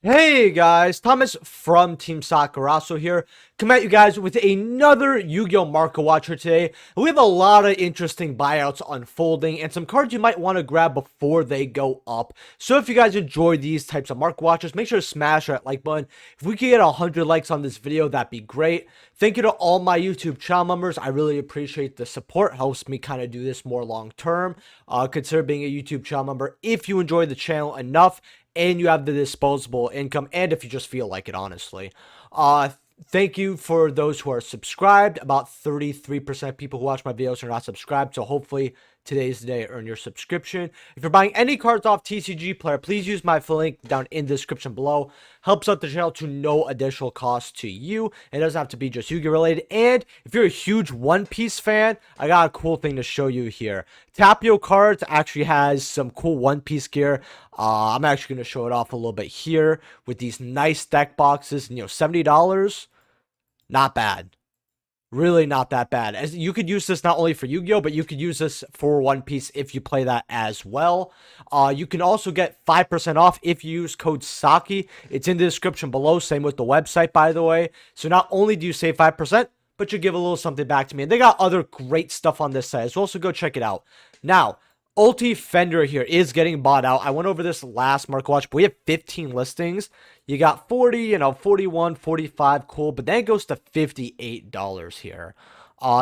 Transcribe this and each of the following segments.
Hey guys, Thomas from Team Sakurasou here, coming at you guys with another Yu-Gi-Oh! Market Watcher today. We have a lot of interesting buyouts unfolding and some cards you might want to grab before they go up. So if you guys enjoy these types of Market Watchers, make sure to smash that like button. If we could get 100 likes on this video, that'd be great. Thank you to all my YouTube channel members. I really appreciate the support. Helps me kind of do this more long term. Consider being a YouTube channel member if you enjoy the channel enough and you have the disposable income, and if you just feel like it, honestly. Thank you for those who are subscribed. About 33% of people who watch my videos are not subscribed, so hopefully today's the day to earn your subscription. If you're buying any cards off TCG Player, please use my link down in the description below. Helps out the channel to no additional cost to you. It doesn't have to be just Yu-Gi-Oh! Related. And if you're a huge One Piece fan, I got a cool thing to show you here. Tapio Cards actually has some cool One Piece gear. I'm actually going to show it off a little bit here with these nice deck boxes. You know, $70. Not bad. Really not that bad. As you could use this not only for Yu-Gi-Oh, but you could use this for One Piece if you play that as well. You can also get 5% off if you use code SAKI. It's in the description below. Same with the website, by the way. So not only do you save 5%, but you give a little something back to me. And they got other great stuff on this site as well, so go check it out. Now, Fenrir here is getting bought out. I went over this last Market Watch, but we have 15 listings. You got 40, 41, 45, cool, but then it goes to $58 here.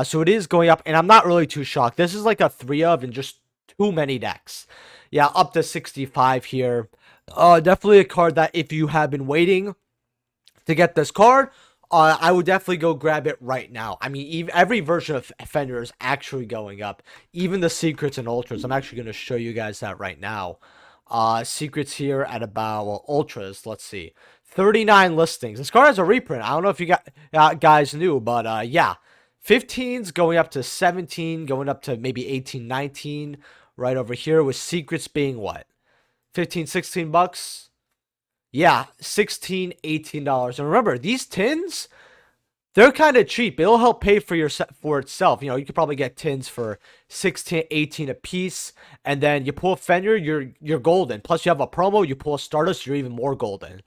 So it is going up, and I'm not really too shocked. This is like a 3 of and just too many decks. Yeah, up to 65 here. Definitely a card that if you have been waiting to get this card, I would definitely go grab it right now. I mean, every version of Fenrir is actually going up. Even the secrets and ultras. I'm actually going to show you guys that right now. Secrets here at about, well, ultras, let's see. 39 listings. This card has a reprint. I don't know if you guys knew, but yeah. 15's going up to 17, going up to maybe 18, 19 right over here, with secrets being what? 15, 16 bucks? Yeah, $16, $18. And remember, these tins, they're kind of cheap. It'll help pay for itself. You know, you could probably get tins for 16, 18 a piece, and then you pull a Fenrir, you're golden. Plus, you have a promo, you pull a Stardust, you're even more golden.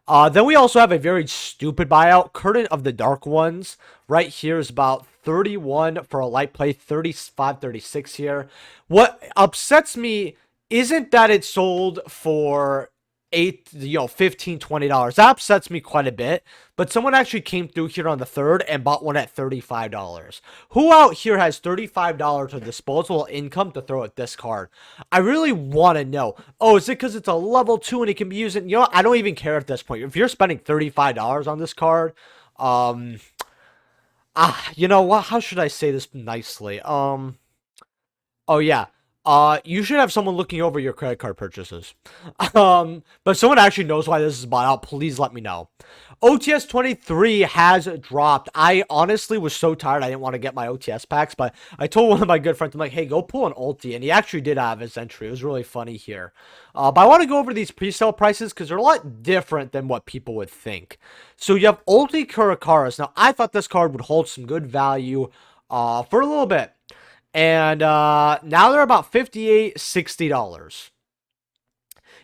Then we also have a very stupid buyout. Curtain of the Dark Ones right here is about 31 for a light play, 35, 36 here. What upsets me isn't that it sold for $15, $20. That upsets me quite a bit. But someone actually came through here on the 3rd and bought one at $35. Who out here has $35 of disposable income to throw at this card? I really want to know. Oh, is it because it's a level 2 and it can be used? You know what? I don't even care at this point. If you're spending $35 on this card, you know what? How should I say this nicely? Oh yeah. You should have someone looking over your credit card purchases. But someone actually knows why this is bought out. Please let me know. OTS 23 has dropped. I honestly was so tired I didn't want to get my OTS packs, but I told one of my good friends, I'm like, hey, go pull an ulti, and he actually did have his entry. It was really funny here. But I want to go over these pre-sale prices because they're a lot different than what people would think. So you have ulti Kurakaras. Now, I thought this card would hold some good value for a little bit. And now they're about $58, $60.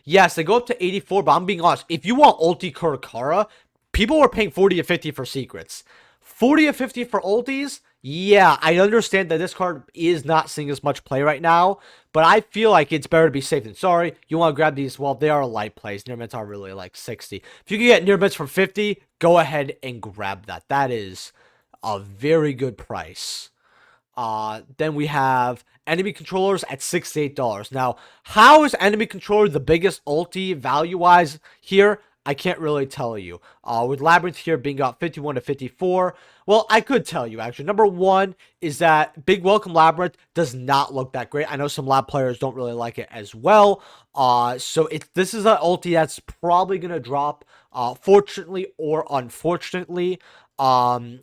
Yes, they go up to 84, but I'm being honest. If you want ulti Kurakara, people were paying 40 to 50 for secrets. 40 to 50 for ultis? Yeah, I understand that this card is not seeing as much play right now, but I feel like it's better to be safe than sorry. You want to grab these, well, they are light plays. Near mitts are really like 60. If you can get near mitts for 50, go ahead and grab that. That is a very good price. Then we have enemy controllers at $68. Now, how is enemy controller the biggest ulti value-wise here? I can't really tell you. With Labyrinth here being about 51 to 54, well, I could tell you, actually. Number one is that Big Welcome Labyrinth does not look that great. I know some lab players don't really like it as well. So this is an ulti that's probably going to drop, fortunately or unfortunately. And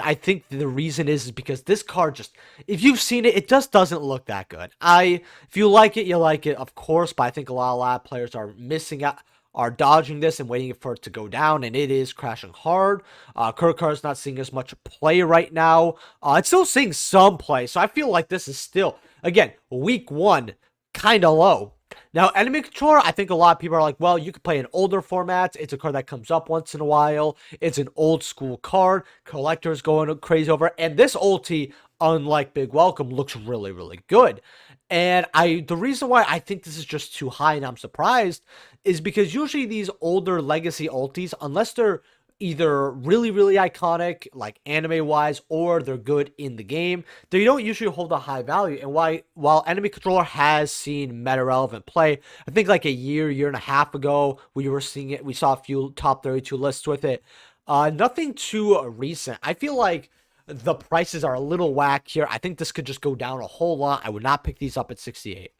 I think the reason is because this card just, if you've seen it, it just doesn't look that good. If you like it, you like it, of course, but I think a lot of lab players are missing out, are dodging this and waiting for it to go down, and it is crashing hard. Kurokar is not seeing as much play right now. It's still seeing some play, so I feel like this is still, again, week 1, kind of low. Now, Enemy Controller, I think a lot of people are like, well, you could play in older formats. It's a card that comes up once in a while. It's an old school card. Collectors going crazy over it. And this ulti, unlike Big Welcome, looks really, really good. And the reason why I think this is just too high and I'm surprised is because usually these older legacy ultis, unless they're either really, really iconic, like anime-wise, or they're good in the game, they don't usually hold a high value. And while Enemy Controller has seen meta-relevant play, I think like a year and a half ago, we were seeing it. We saw a few top 32 lists with it. Nothing too recent. I feel like the prices are a little whack here. I think this could just go down a whole lot. I would not pick these up at 68.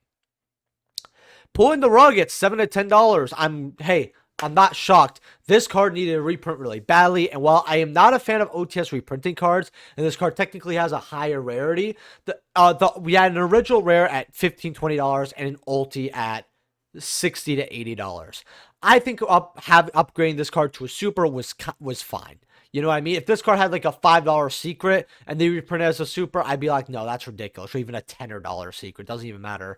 Pulling the rug at $7 to $10. I'm not shocked. This card needed a reprint really badly, and while I am not a fan of OTS reprinting cards, and this card technically has a higher rarity, we had an original rare at $15, $20 and an ulti at $60 to $80. I think upgrading this card to a super was fine. You know what I mean? If this card had like a $5 secret and they reprint it as a super, I'd be like, no, that's ridiculous. Or even a $10 secret. Doesn't even matter.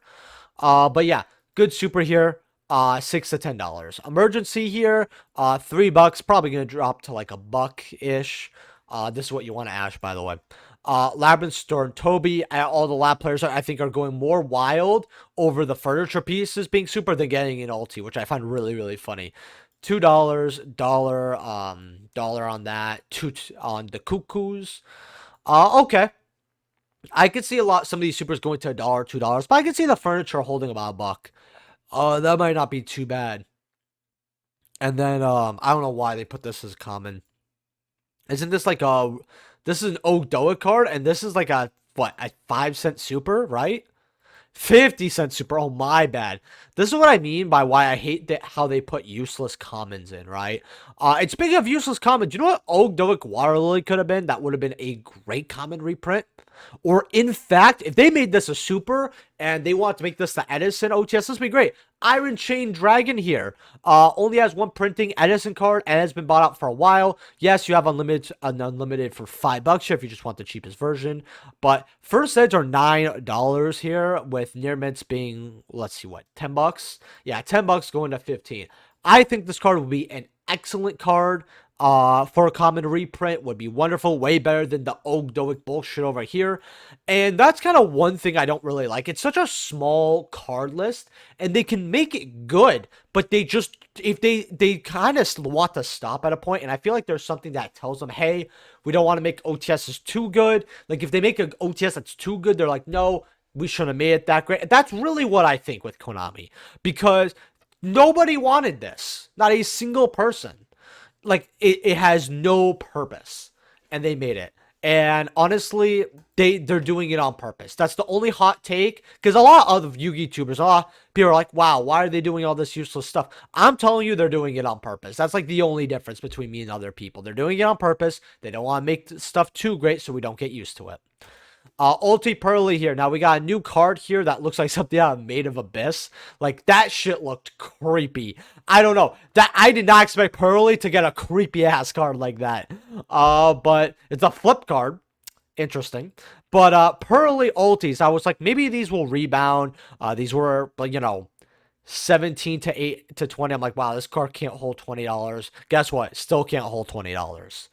But yeah, good super here. $6 to $10. Emergency here, $3. Probably gonna drop to like $1-ish. This is what you want to Ash, by the way. Labyrinth Store and Toby, all the lab players I think are going more wild over the furniture pieces being super than getting an ulti, which I find really, really funny. $2, dollar on that, $2 on the cuckoos. Okay. I could see some of these supers going to $1, $2, but I could see the furniture holding about $1. That might not be too bad. And then, I don't know why they put this as common. Isn't this like this is an Ogdoa card, and this is like a 5-cent super, right? 50-cent super. Oh, my bad. This is what I mean by why I hate how they put useless commons in, right? And speaking of useless commons, you know what Ogdoic Water Lily could have been? That would have been a great common reprint. Or, in fact, if they made this a super and they want to make this the Edison OTS, this would be great. Iron Chain Dragon here. Only has one printing Edison card and has been bought out for a while. Yes, you have unlimited for $5 here if you just want the cheapest version. But first eds are $9 here, with near mints being, let's see, what, $10? Yeah, $10 going to 15. I think this card would be an excellent card. For a common reprint would be wonderful, way better than the Ogdoic bullshit over here. And that's kind of one thing I don't really like. It's such a small card list, and they can make it good, but they just, if they kind of want to stop at a point, and I feel like there's something that tells them, hey, we don't want to make OTSs too good. Like, if they make an OTS that's too good, they're like, no, we shouldn't have made it that great. That's really what I think with Konami, because nobody wanted this. Not a single person. Like, it has no purpose, and they made it. And honestly, they're doing it on purpose. That's the only hot take, because a lot of Yu-Gi YouTubers, a lot of people are like, wow, why are they doing all this useless stuff? I'm telling you, they're doing it on purpose. That's like the only difference between me and other people. They're doing it on purpose. They don't want to make stuff too great so we don't get used to it. Ulti Pearly here. Now we got a new card here that looks like something out of Made of Abyss. Like, that shit looked creepy. I don't know. I did not expect Pearly to get a creepy ass card like that. But it's a flip card. Interesting. But Pearly ultis, I was like, maybe these will rebound. These were, you know, 17 to 8 to 20. I'm like, wow, this card can't hold $20. Guess what? Still can't hold $20.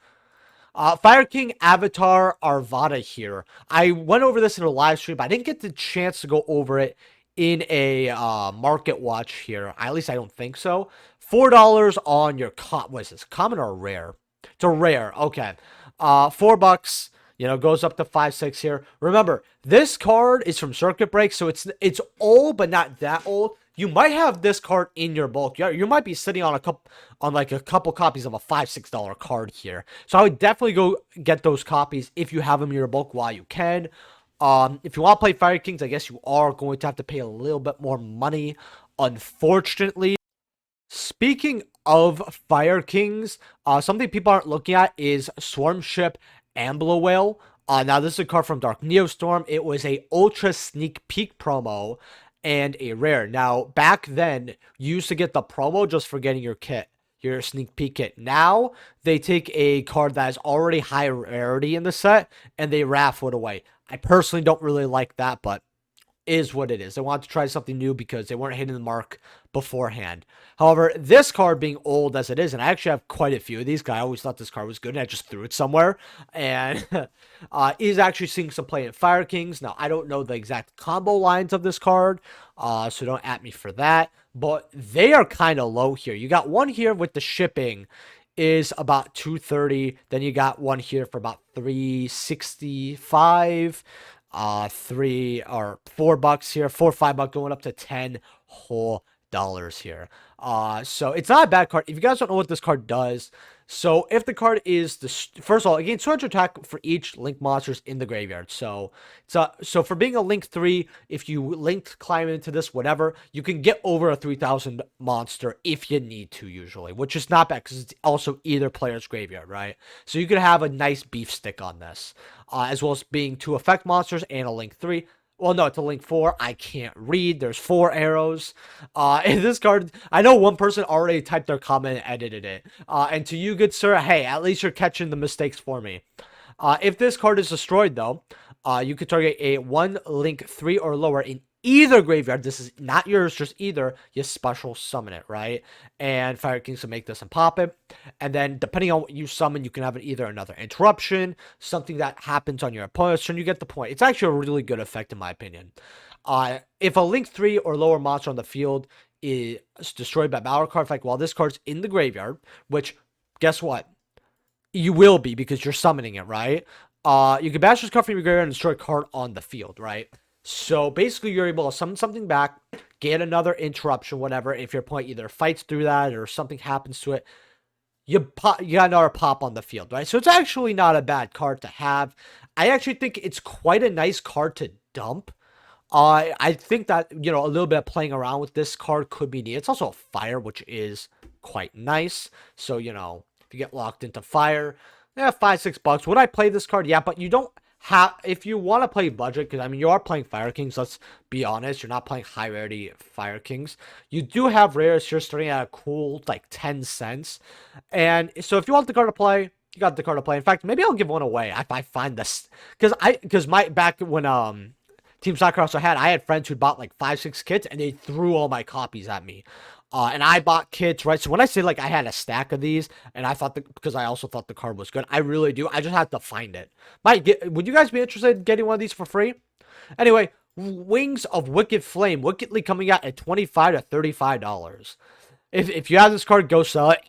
Fire King Avatar Arvada here. I went over this in a live stream, but I didn't get the chance to go over it in a market watch here. At least I don't think so. $4 on your what is this? Common or rare? It's a rare. Okay. $4. You know, goes up to 5, 6 here. Remember, this card is from Circuit Break, so it's old, but not that old. You might have this card in your bulk. You might be sitting on a couple copies of a $5, $6 card here. So I would definitely go get those copies if you have them in your bulk while you can. If you want to play Fire Kings, I guess you are going to have to pay a little bit more money, unfortunately. Speaking of Fire Kings, something people aren't looking at is Swarm Ship Ambler Whale. Now, this is a card from Dark Neostorm. It was a Ultra Sneak Peek promo and a rare. Now, back then, you used to get the promo just for getting your kit, your sneak peek kit. Now, they take a card that is already high rarity in the set, and they raffle it away. I personally don't really like that, but is what it is. They wanted to try something new because they weren't hitting the mark beforehand. However, this card being old as it is, and I actually have quite a few of these. I always thought this card was good, and I just threw it somewhere. And is actually seeing some play in Fire Kings. Now, I don't know the exact combo lines of this card, so don't at me for that. But they are kind of low here. You got one here with the shipping is about 230. Then you got one here for about 365. 3 or $4 here, $4 or $5 going up to 10 whole dollars here. So it's not a bad card. If you guys don't know what this card does, so if the card is first of all, it gains 200 attack for each link monsters in the graveyard. So so for being a link 3, if you link climb into this, whatever, you can get over a 3,000 monster if you need to, usually, which is not bad because it's also either player's graveyard, right? So you could have a nice beef stick on this, as well as being 2 effect monsters and a link 3. Well, no, it's a link 4. I can't read. There's 4 arrows. And this card, I know one person already typed their comment and edited it. And to you, good sir, hey, at least you're catching the mistakes for me. If this card is destroyed, though, you could target a 1 link 3 or lower in either graveyard. This is not yours, just either. You special summon it, right? And Fire Kings will make this and pop it. And then, depending on what you summon, you can have either another interruption, something that happens on your opponent's turn. You get the point. It's actually a really good effect, in my opinion. If a link 3 or lower monster on the field is destroyed by battle card effect while this card's in the graveyard, which, guess what? You will be because you're summoning it, right? You can bash this card from your graveyard and destroy a card on the field, right? So basically, you're able to summon something back, get another interruption, whatever. If your opponent either fights through that or something happens to it, you got another pop on the field, right? So it's actually not a bad card to have. I actually think it's quite a nice card to dump. I think that, you know, a little bit of playing around with this card could be neat. It's also a fire, which is quite nice. So, you know, if you get locked into fire, yeah, $5-6. Would I play this card? Yeah, but you don't have, if you want to play budget, because I mean, you are playing Fire Kings, let's be honest, you're not playing high rarity Fire Kings. You do have rares here starting at a cool, like, 10 cents. And so if you want the card to play, you got the card to play. In fact, maybe I'll give one away if I find this, because back when, Team Sakurasou I had friends who bought like 5-6 kits and they threw all my copies at me. And I bought kits, right? So when I say like I had a stack of these and I thought because I also thought the card was good, I really do. I just have to find it. Would you guys be interested in getting one of these for free? Anyway, Wings of Wicked Flame, wickedly coming out at $25 to $35. If you have this card, go sell it.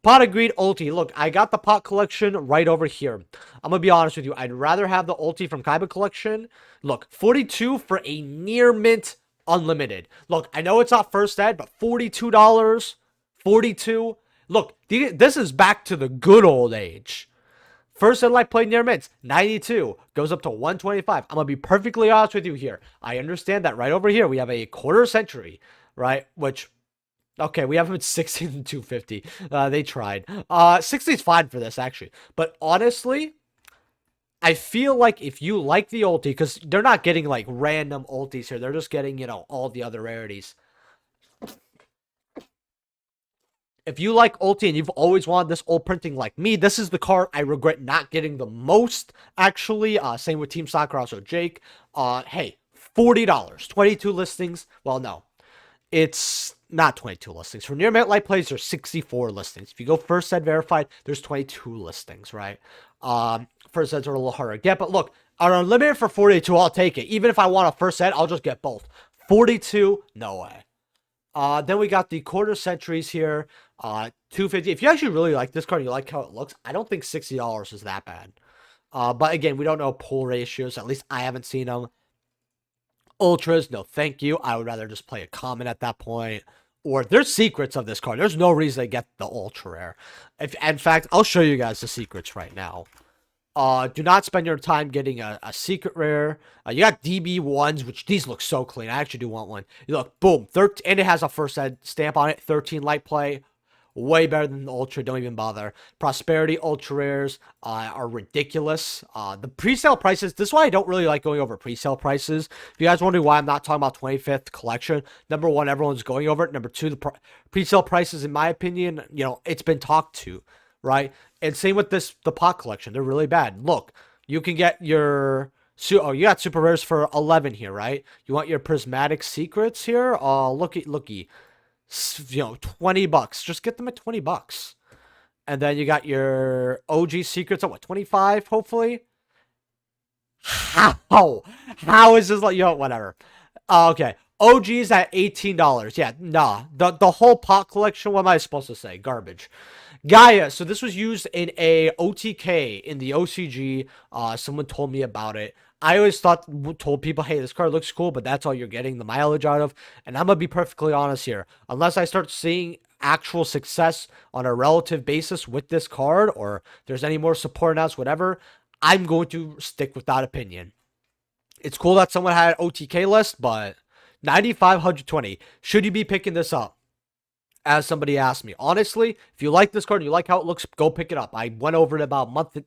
Pot of Greed ulti. Look, I got the pot collection right over here. I'm going to be honest with you. I'd rather have the ulti from Kaiba collection. Look, 42 for a near mint unlimited. Look, I know it's not first ed, but $42. 42. Look, this is back to the good old age. First ed light play near mints, 92. Goes up to 125. I'm going to be perfectly honest with you here. I understand that right over here we have a quarter century, right? Which... okay, we have him at 16 and 250. They tried. 60 is fine for this, actually. But honestly, I feel like if you like the ulti, because they're not getting, like, random ultis here. They're just getting, you know, all the other rarities. If you like ulti and you've always wanted this old printing like me, this is the card I regret not getting the most, actually. Same with Team Sakurasou Jake. Hey, $40. 22 listings. Well, no. It's not 22 listings. For near mint light plays, there's 64 listings. If you go first set verified, there's 22 listings, right? First sets are a little harder to get, but look, on unlimited for 42, I'll take it. Even if I want a first set, I'll just get both. 42, no way. Then we got the quarter centuries here, 250. If you actually really like this card, you like how it looks, I don't think $60 is that bad. But again, we don't know pull ratios. At least I haven't seen them. Ultras, no thank you. I would rather just play a common at that point. Or there's secrets of this card. There's no reason to get the ultra rare. In fact, I'll show you guys the secrets right now. Do not spend your time getting a secret rare. You got DB1s, which these look so clean. I actually do want one. You look, boom, 13, and it has a first ed stamp on it. 13 light play. Way better than the Ultra, don't even bother. Prosperity Ultra Rares are ridiculous. The pre-sale prices, this is why I don't really like going over pre-sale prices. If you guys wondering why I'm not talking about 25th collection, number one, everyone's going over it. Number two, the pre-sale prices, in my opinion, you know, it's been talked to, right? And same with the pot collection. They're really bad. Look, you can get your So, oh, you got super rares for 11 here, right? You want your prismatic secrets here? Oh, looky. 20 bucks. Just get them at 20 bucks. And then you got your OG secrets at what, 25, hopefully? How? How is this like, whatever. Okay. OG's at $18. Yeah, nah. The whole pot collection, what am I supposed to say? Garbage. Gaia. So this was used in a OTK in the OCG. Someone told me about it. I always told people, hey, this card looks cool, but that's all you're getting the mileage out of. And I'm gonna be perfectly honest here. Unless I start seeing actual success on a relative basis with this card, or there's any more support announced, whatever, I'm going to stick with that opinion. It's cool that someone had an OTK list, but 95, 120. Should you be picking this up? As somebody asked me. Honestly, if you like this card and you like how it looks, go pick it up. I went over it about a month.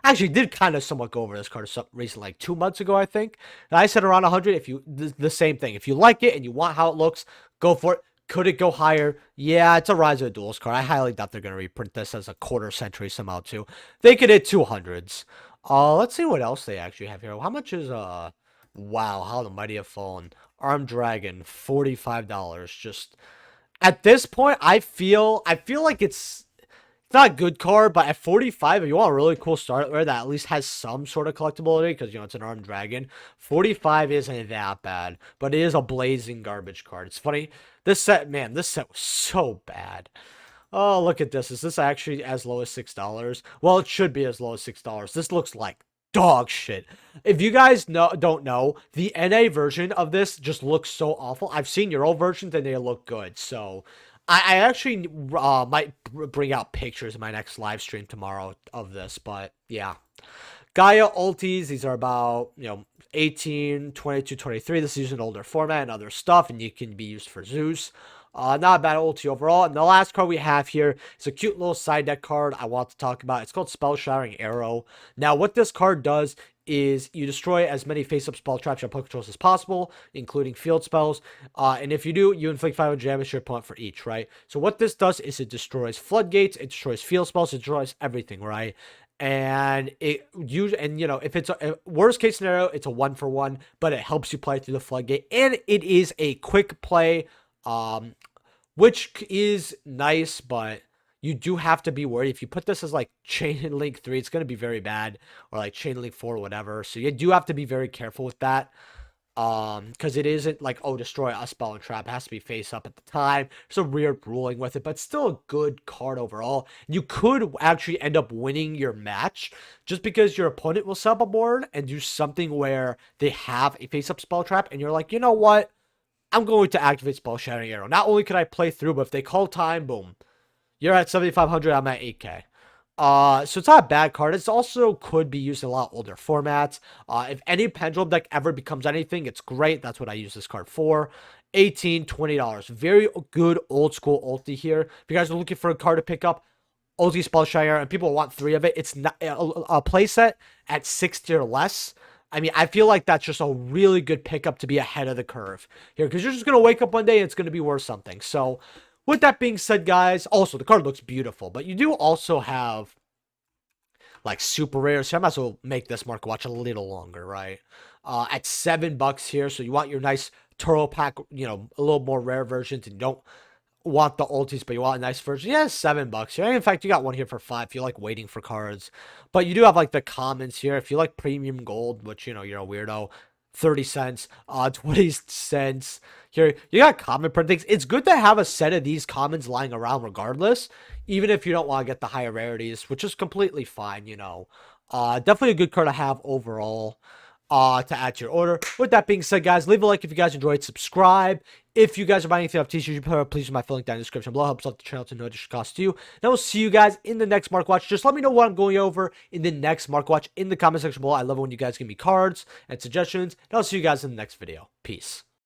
Actually, did kind of somewhat go over this card recently, like 2 months ago, I think. And I said around 100. If you the same thing. If you like it and you want how it looks, go for it. Could it go higher? Yeah, it's a Rise of the Duels card. I highly doubt they're going to reprint this as a quarter century somehow, too. They could hit 200s. Let's see what else they actually have here. How much is, wow, How the Mighty Have Fallen. Armed Dragon, $45. Just, at this point, I feel like it's not a good card, but at 45, if you want a really cool starter that at least has some sort of collectability, because, it's an Armed Dragon, 45 isn't that bad, but it is a blazing garbage card. It's funny, this set was so bad. Oh, look at this. Is this actually as low as $6? Well, it should be as low as $6. This looks like dog shit. If you guys don't know, the NA version of this just looks so awful. I've seen your old versions and they look good. So I actually might bring out pictures in my next live stream tomorrow of this. But yeah. Gaia ultis, these are about, 18, 22, 23. This is using an older format and other stuff, and you can be used for Zeus. Not a bad ulti overall. And the last card we have here is a cute little side deck card I want to talk about. It's called Spell Shattering Arrow. Now, what this card does is you destroy as many face-up spell traps your opponent controls as possible, including field spells. And if you do, you inflict 500 damage to your opponent for each, right? So what this does is it destroys floodgates, it destroys field spells, it destroys everything, right? And if it's a worst case scenario, it's a 1-for-1, but it helps you play through the floodgate, and it is a quick play, which is nice, but you do have to be worried. If you put this as like Chain Link 3, it's going to be very bad, or like Chain Link 4, whatever. So you do have to be very careful with that. Because it isn't like, oh, destroy a spell and trap. It has to be face up at the time. There's a weird ruling with it, but still a good card overall. You could actually end up winning your match just because your opponent will sub a board and do something where they have a face up spell trap, and you're like, you know what? I'm going to activate Spell Shattering Arrow. Not only can I play through, but if they call time, boom. You're at 7,500, I'm at 8K. So it's not a bad card. It also could be used in a lot older formats. If any pendulum deck ever becomes anything, it's great. That's what I use this card for. $18, $20. Very good old school ulti here. If you guys are looking for a card to pick up, ulti Spell Shattering Arrow, and people want 3 of it, it's not a playset at 60 or less. I mean, I feel like that's just a really good pickup to be ahead of the curve here, because you're just going to wake up one day and it's going to be worth something. So with that being said, guys, also the card looks beautiful, but you do also have like super rare, so I might as well make this market watch a little longer, right? At $7 here, so you want your nice Turo pack, a little more rare versions, and you don't want the ultis, but you want a nice version. Yeah, $7 here. In fact, you got one here for 5 if you like waiting for cards. But you do have like the commons here. If you like premium gold, which you're a weirdo, 30 cents, 20 cents. Here, you got common printings. It's good to have a set of these commons lying around regardless, even if you don't want to get the higher rarities, which is completely fine, Definitely a good card to have overall. To add to your order. With that being said, guys, leave a like if you guys enjoyed. Subscribe. If you guys are buying anything off t-shirts, please use my link down in the description below. Helps out the channel to no additional cost to you. And I will see you guys in the next Mark Watch. Just let me know what I'm going over in the next Mark Watch in the comment section below. I love it when you guys give me cards and suggestions. And I'll see you guys in the next video. Peace.